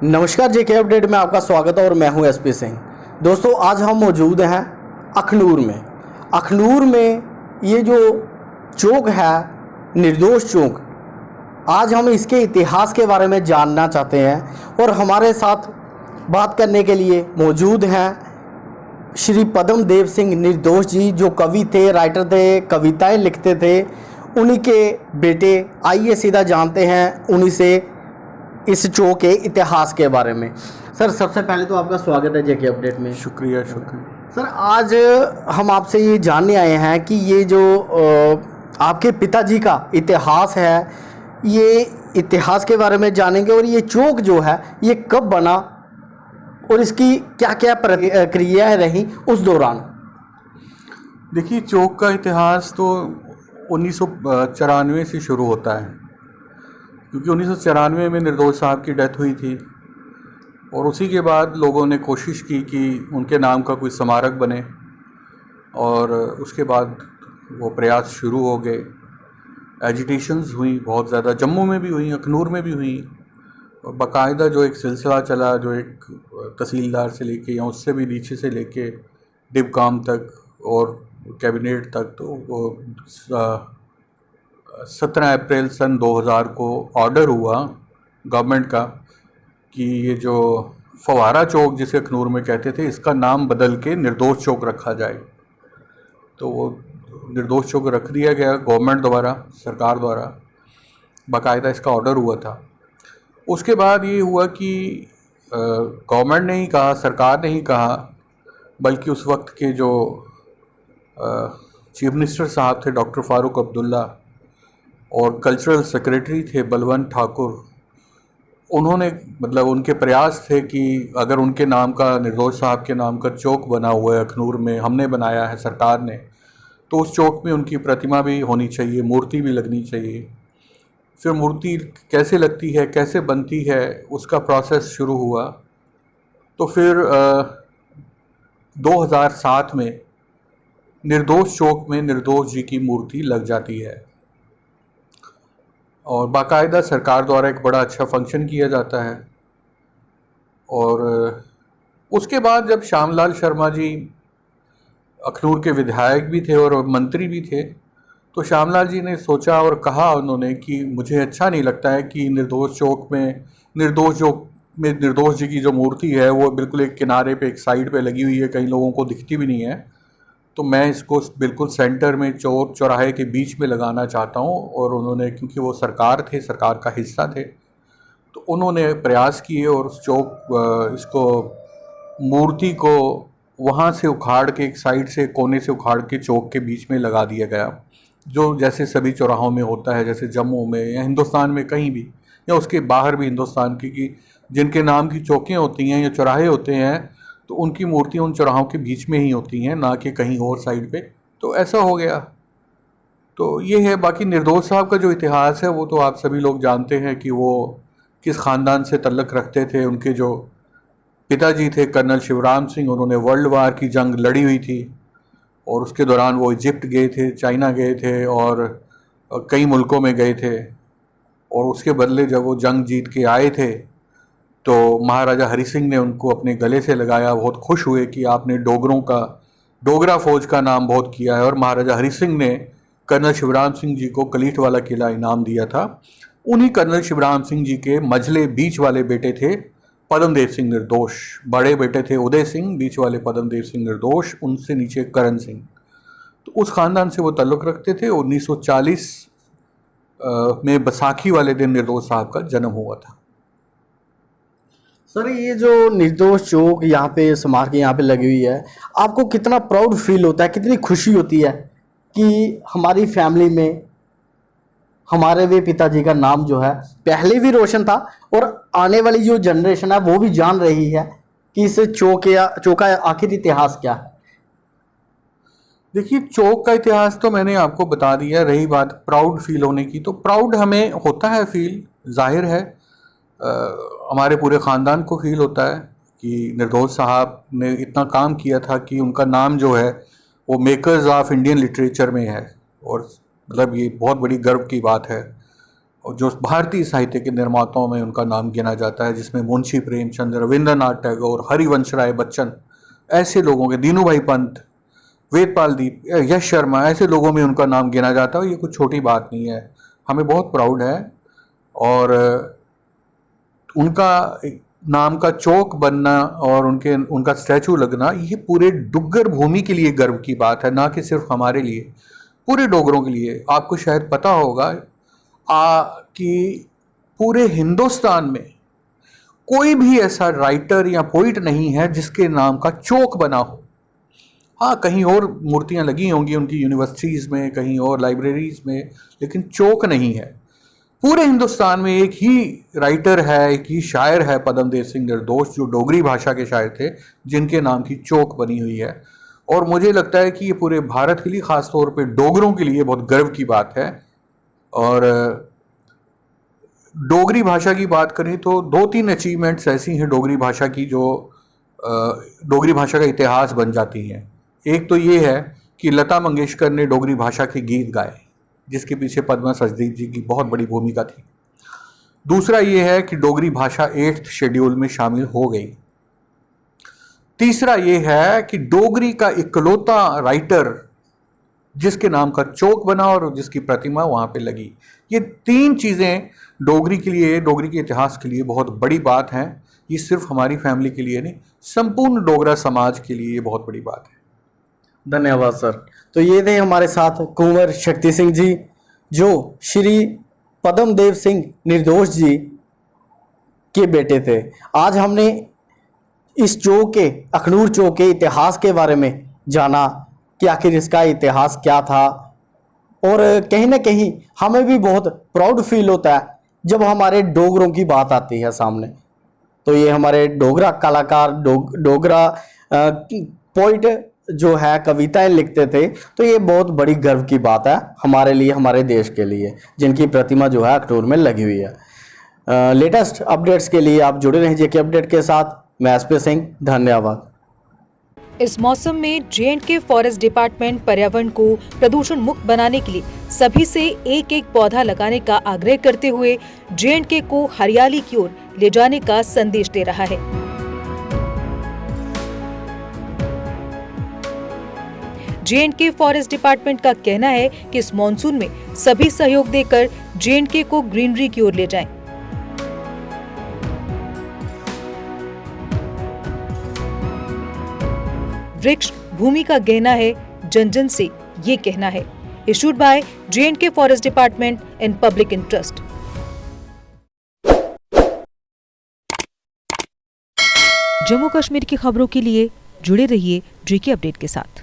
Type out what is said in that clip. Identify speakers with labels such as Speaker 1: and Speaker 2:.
Speaker 1: नमस्कार, जेके अपडेट में आपका स्वागत है और मैं हूं एसपी सिंह। दोस्तों, आज हम मौजूद हैं अखनूर में। अखनूर में ये जो चौक है, निर्दोष चौक, आज हम इसके इतिहास के बारे में जानना चाहते हैं और हमारे साथ बात करने के लिए मौजूद हैं श्री पद्म देव सिंह निर्दोष जी, जो कवि थे, राइटर थे, कविताएं लिखते थे। उन्हीं के बेटे। आइए सीधा जानते हैं उन्हीं से इस चौक के इतिहास के बारे में। सर, सबसे पहले तो आपका स्वागत है जेके अपडेट में।
Speaker 2: शुक्रिया।
Speaker 1: सर, आज हम आपसे ये जानने आए हैं कि ये जो आपके पिताजी का इतिहास है, ये इतिहास के बारे में जानेंगे और ये चौक जो है ये कब बना और इसकी क्या क्या प्रक्रियाएं रही उस दौरान।
Speaker 2: देखिए, चौक का इतिहास तो 1994 से शुरू होता है, क्योंकि 1994 में निर्दोष साहब की डेथ हुई थी और उसी के बाद लोगों ने कोशिश की कि उनके नाम का कोई स्मारक बने और उसके बाद वो प्रयास शुरू हो गए। एजिटेशंस हुई बहुत ज़्यादा, जम्मू में भी हुई, अखनूर में भी हुई, और बाकायदा जो एक सिलसिला चला, जो एक तहसीलदार से लेके या उससे भी नीचे से लेके डिबकाम तक और कैबिनेट तक, तो वो 17 अप्रैल सन 2000 को ऑर्डर हुआ गवर्नमेंट का कि ये जो फवारा चौक जिसे अखनूर में कहते थे, इसका नाम बदल के निर्दोष चौक रखा जाए। तो वो निर्दोष चौक रख दिया गया गवर्नमेंट द्वारा, सरकार द्वारा, बाकायदा इसका ऑर्डर हुआ था। उसके बाद ये हुआ कि गवर्नमेंट ने ही कहा, सरकार ने ही कहा, बल्कि उस वक्त के जो चीफ मिनिस्टर साहब थे डॉक्टर फारूक अब्दुल्ला और कल्चरल सेक्रेटरी थे बलवंत ठाकुर, उन्होंने मतलब उनके प्रयास थे कि अगर उनके नाम का, निर्दोष साहब के नाम का चौक बना हुआ है अखनूर में, हमने बनाया है सरकार ने, तो उस चौक में उनकी प्रतिमा भी होनी चाहिए, मूर्ति भी लगनी चाहिए। फिर मूर्ति कैसे लगती है, कैसे बनती है, उसका प्रोसेस शुरू हुआ। तो फिर 2007 में निर्दोष चौक में निर्दोष जी की मूर्ति लग जाती है और बाकायदा सरकार द्वारा एक बड़ा अच्छा फंक्शन किया जाता है। और उसके बाद जब श्यामलाल शर्मा जी अखनूर के विधायक भी थे और मंत्री भी थे, तो श्यामलाल जी ने सोचा और कहा उन्होंने कि मुझे अच्छा नहीं लगता है कि निर्दोष चौक में निर्दोष जी की जो मूर्ति है वो बिल्कुल एक किनारे पे, एक साइड पे लगी हुई है, कई लोगों को दिखती भी नहीं है। तो मैं इसको बिल्कुल सेंटर में, चौराहे के बीच में लगाना चाहता हूँ। और उन्होंने, क्योंकि वो सरकार थे, सरकार का हिस्सा थे, तो उन्होंने प्रयास किए और उस इसको मूर्ति को वहाँ से उखाड़ के, एक साइड से, कोने से उखाड़ के चौक के बीच में लगा दिया गया, जो जैसे सभी चौराहों में होता है, जैसे जम्मू में या हिंदुस्तान में कहीं भी या उसके बाहर भी हिंदुस्तान की, कि जिनके नाम की चौकें होती हैं या चौराहे होते हैं, तो उनकी मूर्ति उन चौराहों के बीच में ही होती हैं, ना कि कहीं और साइड पे। तो ऐसा हो गया। तो ये है। बाकी निर्दोष साहब का जो इतिहास है वो तो आप सभी लोग जानते हैं कि वो किस ख़ानदान से तल्लुक़ रखते थे। उनके जो पिताजी थे कर्नल शिवराम सिंह, उन्होंने वर्ल्ड वार की जंग लड़ी हुई थी और उसके दौरान वो इजिप्ट गए थे, चाइना गए थे और कई मुल्कों में गए थे। और उसके बदले जब वो जंग जीत के आए थे तो महाराजा हरि सिंह ने उनको अपने गले से लगाया, बहुत खुश हुए कि आपने डोगरा फौज का नाम बहुत किया है। और महाराजा हरि सिंह ने कर्नल शिवराम सिंह जी को कलीठ वाला किला इनाम दिया था। उन्हीं कर्नल शिवराम सिंह जी के मझले बीच वाले बेटे थे पद्म देव सिंह निर्दोष। बड़े बेटे थे उदय सिंह, बीच वाले पद्म देव सिंह निर्दोष, उनसे नीचे करण सिंह। तो उस ख़ानदान से वो ताल्लुक़ रखते थे। 1940 में बैसाखी वाले दिन निर्दोष साहब का जन्म हुआ था।
Speaker 1: सर, ये जो निर्दोष चौक यहाँ पे, स्मारक यहाँ पे लगी हुई है, आपको कितना प्राउड फील होता है, कितनी खुशी होती है कि हमारी फैमिली में हमारे वे पिताजी का नाम जो है पहले भी रोशन था और आने वाली जो जनरेशन है वो भी जान रही है कि इस चौक का आखिर इतिहास क्या है।
Speaker 2: देखिए, चौक का इतिहास तो मैंने आपको बता दिया। रही बात प्राउड फील होने की, तो प्राउड हमें होता है फील, जाहिर है हमारे पूरे ख़ानदान को फील होता है कि निर्दोष साहब ने इतना काम किया था कि उनका नाम जो है वो मेकर्स ऑफ इंडियन लिटरेचर में है। और मतलब ये बहुत बड़ी गर्व की बात है और जो भारतीय साहित्य के निर्माताओं में उनका नाम गिना जाता है, जिसमें मुंशी प्रेमचंद, रविंद्रनाथ टैगोर, हरिवंश राय बच्चन, ऐसे लोगों के, दीनू भाई पंत, वेदपाल दीप, यश शर्मा, ऐसे लोगों में उनका नाम गिना जाता है। ये कुछ छोटी बात नहीं है, हमें बहुत प्राउड है। और उनका नाम का चौक बनना और उनका स्टैचू लगना, ये पूरे डुग्गर भूमि के लिए गर्व की बात है, ना कि सिर्फ हमारे लिए, पूरे डोगरों के लिए। आपको शायद पता होगा कि पूरे हिंदुस्तान में कोई भी ऐसा राइटर या पोइट नहीं है जिसके नाम का चौक बना हो। हाँ, कहीं और मूर्तियां लगी होंगी उनकी यूनिवर्सिटीज़ में, कहीं और लाइब्रेरीज में, लेकिन चौक नहीं है। पूरे हिंदुस्तान में एक ही राइटर है, एक ही शायर है, पद्मदेव सिंह निर्दोष, जो डोगरी भाषा के शायर थे, जिनके नाम की चौक बनी हुई है। और मुझे लगता है कि ये पूरे भारत के लिए, ख़ास तौर पे डोगरों के लिए बहुत गर्व की बात है। और डोगरी भाषा की बात करें तो 2-3 अचीवमेंट्स ऐसी हैं डोगरी भाषा की जो डोगरी भाषा का इतिहास बन जाती हैं। एक तो ये है कि लता मंगेशकर ने डोगरी भाषा के गीत गाए, जिसके पीछे पद्मा सचदेव जी की बहुत बड़ी भूमिका थी। दूसरा ये है कि डोगरी भाषा 8th शेड्यूल में शामिल हो गई। तीसरा ये है कि डोगरी का इकलौता राइटर जिसके नाम का चौक बना और जिसकी प्रतिमा वहाँ पे लगी। ये 3 चीज़ें डोगरी के लिए, डोगरी के इतिहास के लिए बहुत बड़ी बात हैं। ये सिर्फ हमारी फैमिली के लिए नहीं, संपूर्ण डोगरा समाज के लिए ये बहुत बड़ी बात है।
Speaker 1: धन्यवाद सर। तो ये थे हमारे साथ कुंवर शक्ति सिंह जी, जो श्री पद्मदेव सिंह निर्दोष जी के बेटे थे। आज हमने इस चौक के, अखनूर चौक के इतिहास के बारे में जाना कि आखिर इसका इतिहास क्या था। और कहीं ना कहीं हमें भी बहुत प्राउड फील होता है जब हमारे डोगरों की बात आती है सामने। तो ये हमारे डोगरा कलाकार, डोगरा पोइट जो है कविताएं लिखते थे, तो ये बहुत बड़ी गर्व की बात है हमारे लिए, हमारे देश के लिए, जिनकी प्रतिमा जो है अखनूर में लगी हुई है। लेटेस्ट अपडेट्स के लिए आप जुड़े रहें जेके अपडेट के साथ। मैं एसपी सिंह, धन्यवाद।
Speaker 3: इस मौसम में J&K फॉरेस्ट डिपार्टमेंट पर्यावरण को प्रदूषण मुक्त बनाने के लिए सभी से एक पौधा लगाने का आग्रह करते हुए J&K को हरियाली की ओर ले जाने का संदेश दे रहा है। J&K फॉरेस्ट डिपार्टमेंट का कहना है कि इस मॉनसून में सभी सहयोग देकर J&K को ग्रीनरी की ओर ले जाएं। वृक्ष भूमि का गहना है, जन जन से ये कहना है। Issued by J&K forest department in public interest. Jammu Kashmir की खबरों के लिए जुड़े रहिए JK अपडेट के साथ।